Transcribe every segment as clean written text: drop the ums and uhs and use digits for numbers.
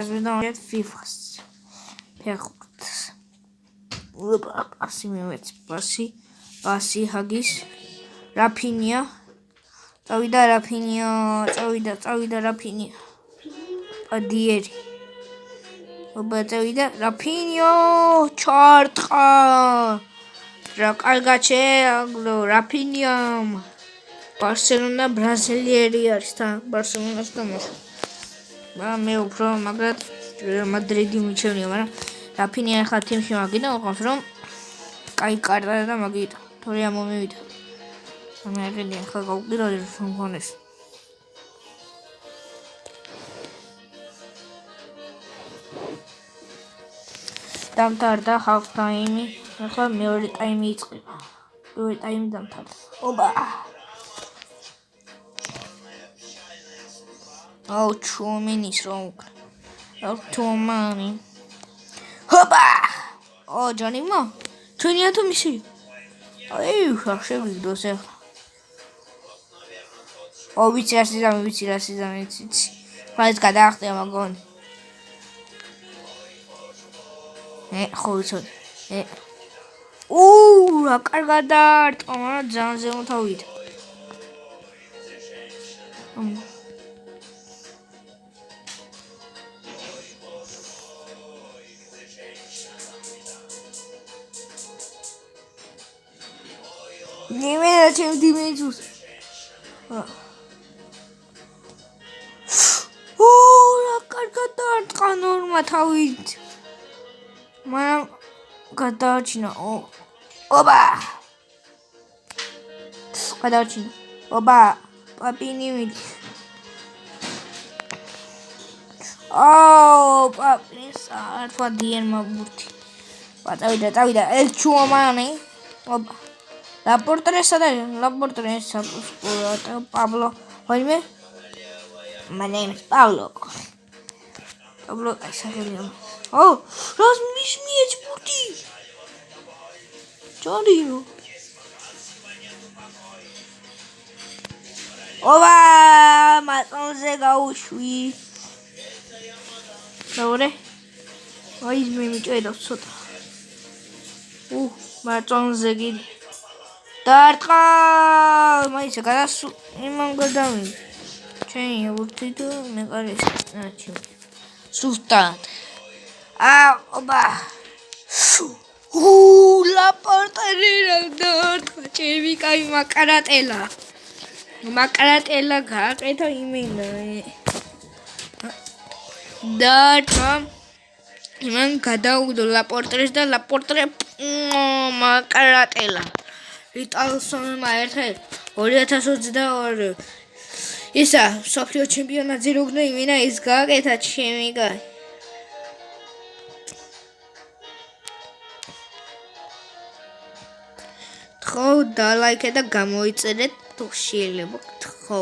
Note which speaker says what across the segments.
Speaker 1: Zvedam FIFA-s. Ფეხბურთს. პასი მივეც, პასი ჰაგის. რაფინია. წავიდა რაფინია. პადიერი. წავიდა რაფინიო, ჩარტყა. რა კარგად შეაგდო რაფინიამ. ბარსელონა ბრაზილიელი არის და ბარსელონას თამაშობს. მე უფრო მაგრად მადრიდი მიჩვენია, მაგრამ რაფინია ახლა თიმში მაგიდა უყავს რომ კაი კარტა და მაგით თორე ამომივიდა. მე აღელი ახლა გავუყირო შემქონეს. დამთავრდა half time, ახლა მეორე ტაიმი იწყება. მეორე ტაიმი დამთავრდა. ოპა. აუ ჩუმენის რომ აუ თომანი ჰოპა ჯანიმო ჩვენია თუ მისი აი შეგვიგდოს ახლა ვიცი მაინც გადაახტია მაგონი ხო ვიცოდი რა კარგად დაარტყა მაგრამ ძალიან ზემოთ ავიდა Nimeni açayım dimeni sus. რა კარგად დაარტყა ნორმა თავით. მაგრამ გადაარჩინა. ოპა. გადაარჩინა. ოპა, პაპინი მიდი. პაპინს ართვა დიერმა ბურთი. წავიდა ელჩუამანი. ოპა. Laboratory Pablo. Wait a minute. My name is Pablo. Pablo, I said him. Oh, that's me, it's Puti. Johnny. Oba, my son's a gauchy. Sorry. Why is me trade of Sota? My son's a giddy. დაარტყა მაისა გადასუ იმან გადამი ჩემი ურთით მე კარის ნაჩი სუსტად ოპა ლაპორტერი დაარტყა ჩემი კაი მაკარატელა გააკეთა იმენა დაარტყა იმან გადაუგდო ლაპორტერის და ლაპორტერე მაკარატელა იტალსონმა ერთხელ 2022 ისა სოფლიო ჩემპიონატზე როგდა იმენა ის გააკეთა ჩემი კაი თქო დალაიქე და გამოიწერეთ თუ შეიძლება თქო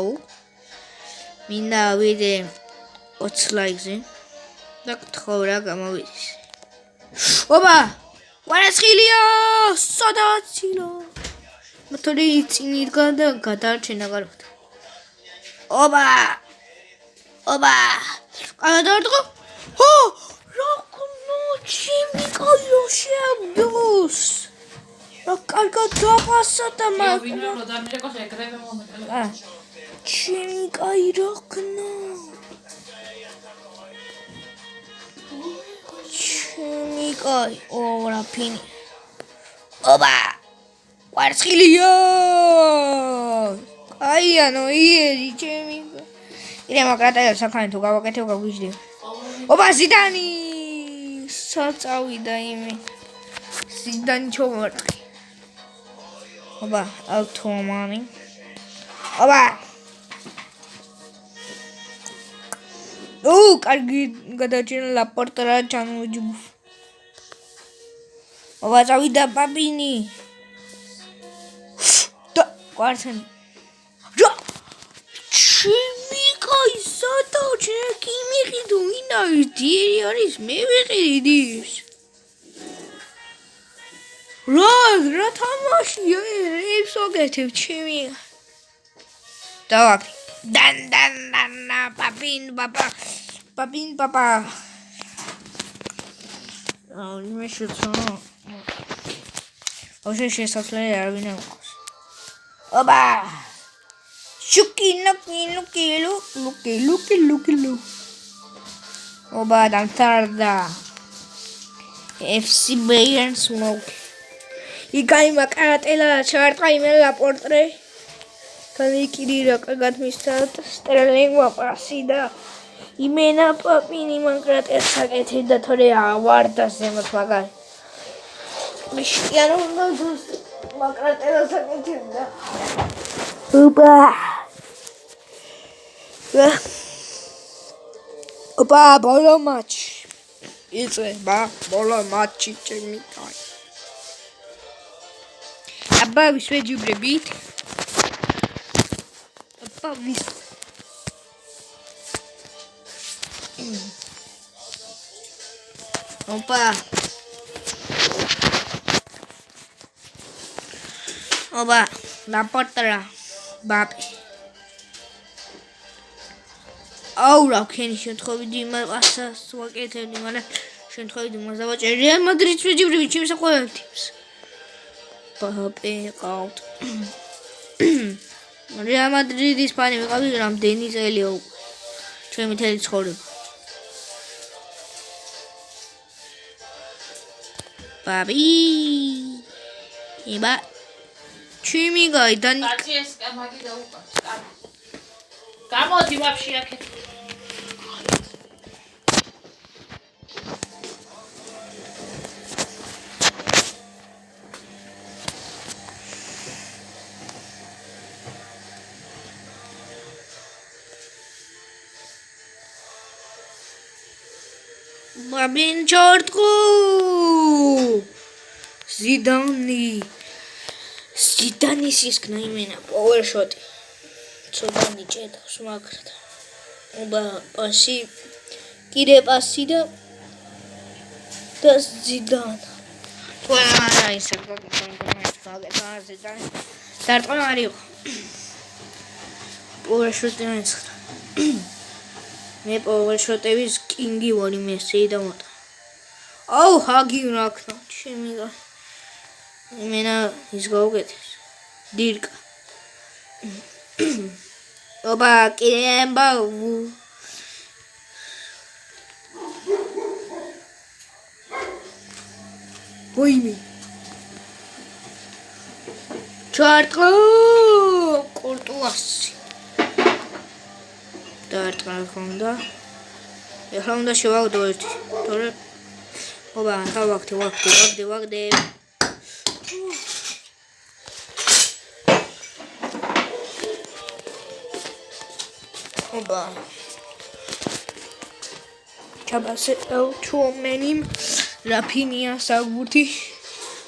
Speaker 1: მინდა ავიდე 20 ლაიქზე და თქო რა გამოვიდეს ოპა ვარასხილია სადაცილო მოთორი წინ იდგა და გადაარჩენა გარეთ. ოპა! გადაარტყა? რა ქნა ჩემი კაიო შეაგდოს. რა კარგად დაპასა და ჩემი კაი რა ქნა. ჩემი კაი რა ფინი. ოპა! ვარცხილია აიანო იერი ჩემი ირე მაგრატაია საფანი თუ გავაკეთებ გაგვიჟდე ოპა ზიდანი საწავიდა იმე ზიდანი ჩოვარტყი ოპა ავტომანი ოპა კარგი გადაჭინა ლაპორტარა ჩამოჯუბ ოპა წავიდა პაპინი Quarten. Ჩემი კაი სადაჭე კი მიყიდო ვინა დიერი არის მე ვიყიდი ის რა თამაშია რებს ვაკეთებ ჩემი დავაკეთე დან პაპინ პაპა მე შეცვალა. ოშე შესაძლოა არ ვინ ამყავს. ოპა! შუკი ლუკი. ოპა დამთავრდა. FC Bayern Smoke. იგაიმა კარატელა ჩარტყა იმელა პორტრე. განიკირირა კარგად მისცათ სტერლინგმა პასი და იმენა პაპინი მაკრატელს აკეთებდა თორე ავარდა ზემოთ მაგარი. მიშკიანო ნოზოს მაკრატელს აკეთებდა. ოპა ბოლო მატჩი. იწება ბოლო მატჩი ჩემი კაი. აბა ვისვეჯიბრებით. აბა ვის ოპა ნაპორტარა ბაპი აუ რა ქენი შემთხვევით იმას პასას ვაკეთებდი მაგრამ შემთხვევით იმას დავაჭერი რეალ მადრიდს ვეჯიბრები ჩემს ყველა ტიპს ბაპი ყავთ რეალ მადრიდის ფანი ვიყავი რამდენი წელია უკვე ჩემი მთელი ცხოვრება ბაბი იბა ჩემი გაიდან
Speaker 2: კაცის კამაგი დაუყავს გამოდი ვაფშე აქეთ
Speaker 1: Babin çortku Zidane siskna imena power shot Zidane çeda smakrata Oba pasi kire pasi da Zidane Tuana isa Zidane Tartqan ariq power shot imena მე პოვერ შოტების კინგი ვარ იმესეი და მოτα. აუ ჰაგი რაქნა ჩემი და იმენა ის გავუკეთეს. დირკა. ოპა კემბა ვოიმე. ჩარტყა კორტუასი. Dört balkonda. Yaklamda şu vakti dört. Doğru. Oba, ha vakti. Oba. Çabası çok benim. Rapinia sagurti.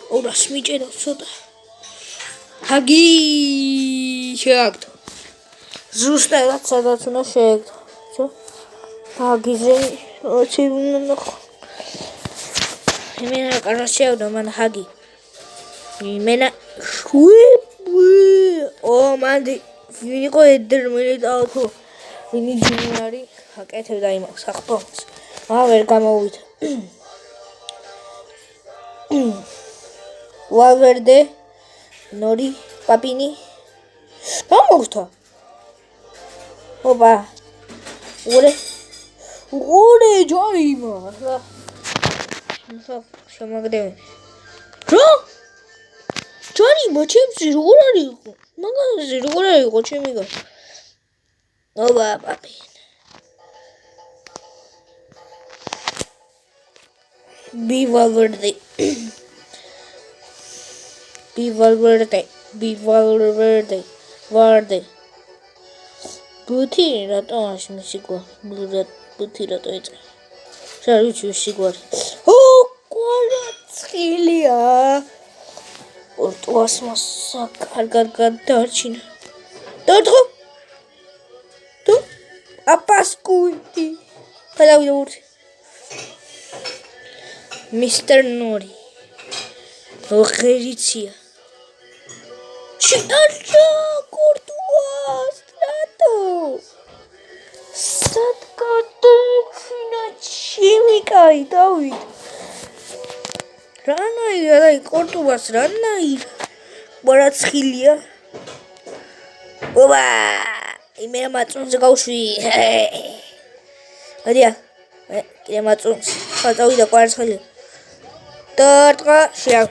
Speaker 1: Orası mı çeda soda. Hagi şaktı. Zustavad სადაც უნდა შეეგდო. ჰაგიზე ოჩივნა. იმენა კარას შეევდა მან ჰაგი. იმენა ო მანდი ვინიყო ედერმენი დაუთო. ვინი ჯუნიორი აკეთებდა იმას ახბოს. ვერ გამოვიდა. ვალვერდე ნორი პაპინი გამოვიდა. Oba. Ore joima. Şamagdem. Ro? Johnny maçımsı orari. Magazı orari koçemiga. Oba papi. Bivalverde. Varde. Buti rato ashmisigo. Buti rato ita. Sharuchu sigor. Oh, qualatskilia. Ortuas masak argar darchina. Dodro. Tu? Apascuiti. Palaur. Mr. Nori. Ogeritia. Shitacha Cortuas. Sad cartoon chimika David. რანაირ აი კორტუბას რანაირ მორაცხილია ობა იმენა მაწუნზე გავშვი ადია კიდე მაწუნს ხა წავიდა კვარცხელი დარტყა შეავ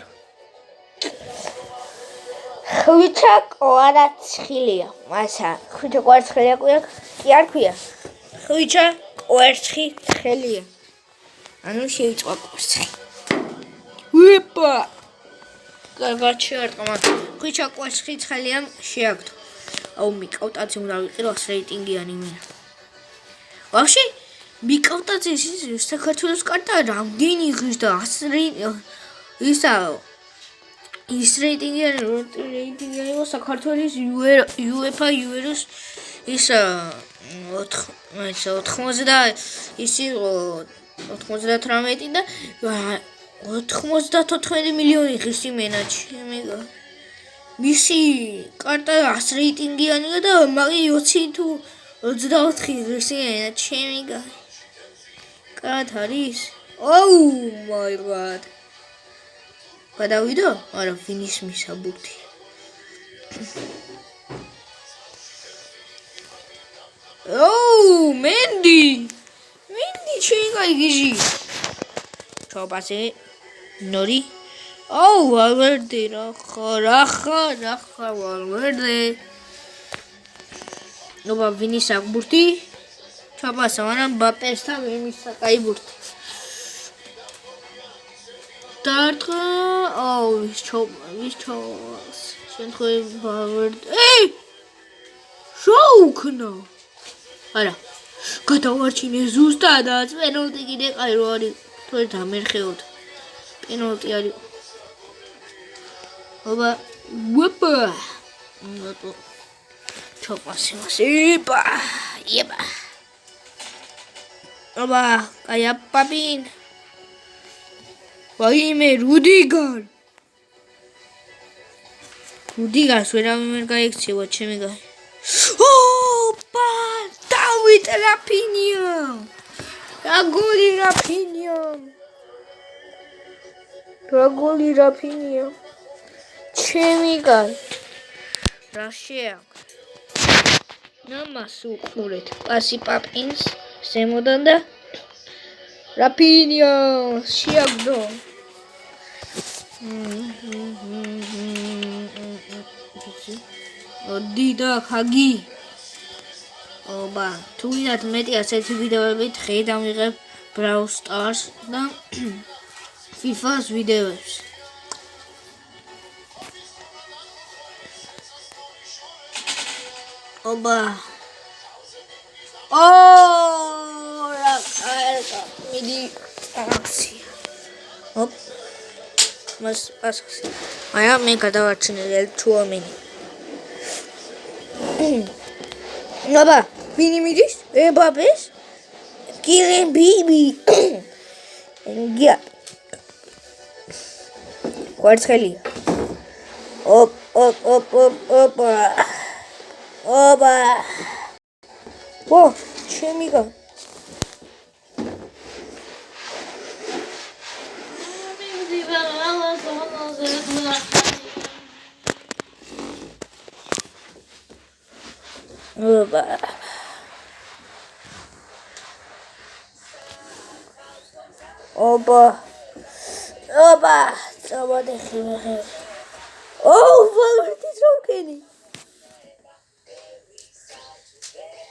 Speaker 1: ხვიჩა კვარცხელია მასა ხვიჩა კვარცხელია კი არ ქვია ხვიჩა კვარცხელია ანუ შეიწვა კვარცხელი უეპა კარგად შეარტყმა ხვიჩა კვარცხელია შეაგდო აუ მიკავტაცი უნდა ვიყიდოს რეიტინგიანი მე ვაფშე მიკავტაცი საქართველოს კარტა რამდენი ღირს და 100 ისა ის რეიტინგიანი საქართველოს UEFA Euros ისა 80 და ისი 98 და 94 მილიონი ღირს იმენა ჩემეგა მისი კარტა 100 რეიტინგიანია და მაგი 20 თუ 24 ღირს იმენა ჩემეგა კარად არის ოუ მაი გად გადავიდო არა ფინის მისაბურთი ოუ მენდი ჩემეგა იგიჟი ჩობაზე ნორი ოუ ვალვერდი რახა ვალვერდი ობა ვინის აკბურთი ჩაბასა მაგრამ ბაპესთან ვიმისა კაი ბურთი დარტყა აუ ვის ჩობას შემთხვევით ვალვერდი შოუქნა არა გადავარჩინე ზუსტადაც პენალტი კიდე კაი რო არის თორე დამერხეოთ პენალტი არის ობა უეპა ჩოპასი მასება ება ობა კაი აპაპინ ვაიმე რუდიგარს ვერავინ ვერ გაიქცევა ჩემი გაი ოპა დავით რაფინია რა გოლი რაფინია ჩემი გაი რა შეაქვს ნამას უყურეთ პასი პაპინს ზემოდან და რაფინია შეაგდო დიდა ხაგი ობა თუ ვინათ მეტი ასეთი ვიდეოებით ხედ ამიღებ Brawl Stars და FIFA-ს ვიდეოებს ობა რა კარგა მიდი აქცია ოპ მას ასახსი აი მე გადავარჩინე ელჩუამენი აბა ვინი მიდის ებაბეს კილენ ბიბი გია კვარცხელია ოპ ობა ო ჩემიგა ობა წავადე ხე ო ვალვერდის როკენი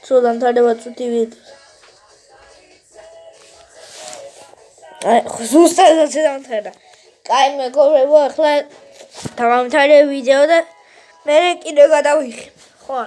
Speaker 1: სულანთარება წუთი ვიდეო აი ზუსტად დამთხრა კაი მეგობრებო ახლა დავამთავრე ვიდეო და მე კიდე გადავიხე ხო